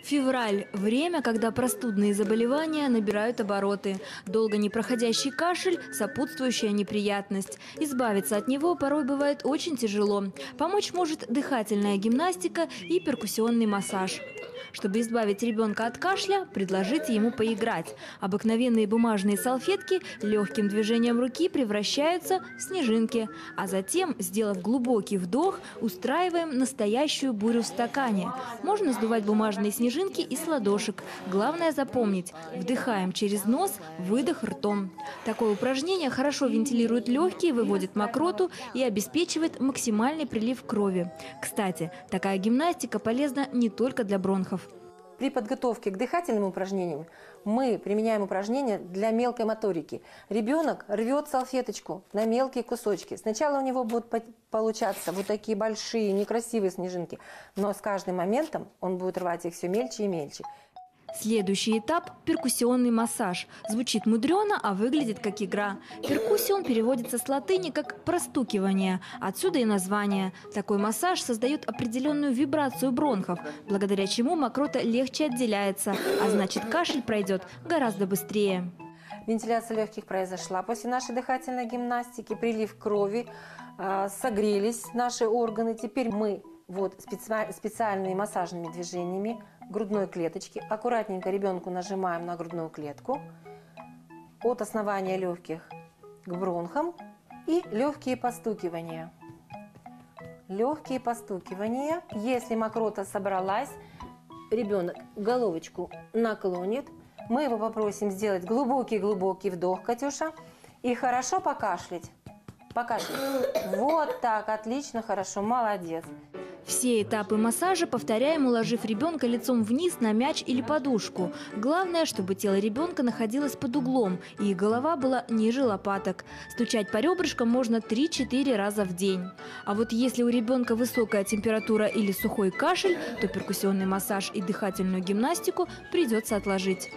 Февраль – время, когда простудные заболевания набирают обороты. Долго не проходящий кашель – сопутствующая неприятность. Избавиться от него порой бывает очень тяжело. Помочь может дыхательная гимнастика и перкуссионный массаж. Чтобы избавить ребенка от кашля, предложите ему поиграть. Обыкновенные бумажные салфетки легким движением руки превращаются в снежинки. А затем, сделав глубокий вдох, устраиваем настоящую бурю в стакане. Можно сдувать бумажные снежинки и с ладошек. Главное запомнить – вдыхаем через нос, выдох ртом. Такое упражнение хорошо вентилирует легкие, выводит мокроту и обеспечивает максимальный прилив крови. Кстати, такая гимнастика полезна не только для бронхов. При подготовке к дыхательным упражнениям мы применяем упражнения для мелкой моторики. Ребенок рвет салфеточку на мелкие кусочки. Сначала у него будут получаться вот такие большие, некрасивые снежинки, но с каждым моментом он будет рвать их все мельче и мельче. Следующий этап – перкуссионный массаж. Звучит мудрено, а выглядит как игра. Перкуссион переводится с латыни как «простукивание». Отсюда и название. Такой массаж создает определенную вибрацию бронхов, благодаря чему мокрота легче отделяется, а значит кашель пройдет гораздо быстрее. Вентиляция легких произошла после нашей дыхательной гимнастики, прилив крови, согрелись наши органы. Теперь мы специальными массажными движениями грудной клеточки аккуратненько ребенку нажимаем на грудную клетку от основания легких к бронхам и легкие постукивания. Легкие постукивания. Если мокрота собралась, ребенок головочку наклонит. Мы его попросим сделать глубокий-глубокий вдох, Катюша, и хорошо покашлять. Покашлять. Вот так, отлично, хорошо, молодец. Все этапы массажа повторяем, уложив ребенка лицом вниз на мяч или подушку. Главное, чтобы тело ребенка находилось под углом и голова была ниже лопаток. Стучать по ребрышкам можно 3-4 раза в день. А вот если у ребенка высокая температура или сухой кашель, то перкуссионный массаж и дыхательную гимнастику придется отложить.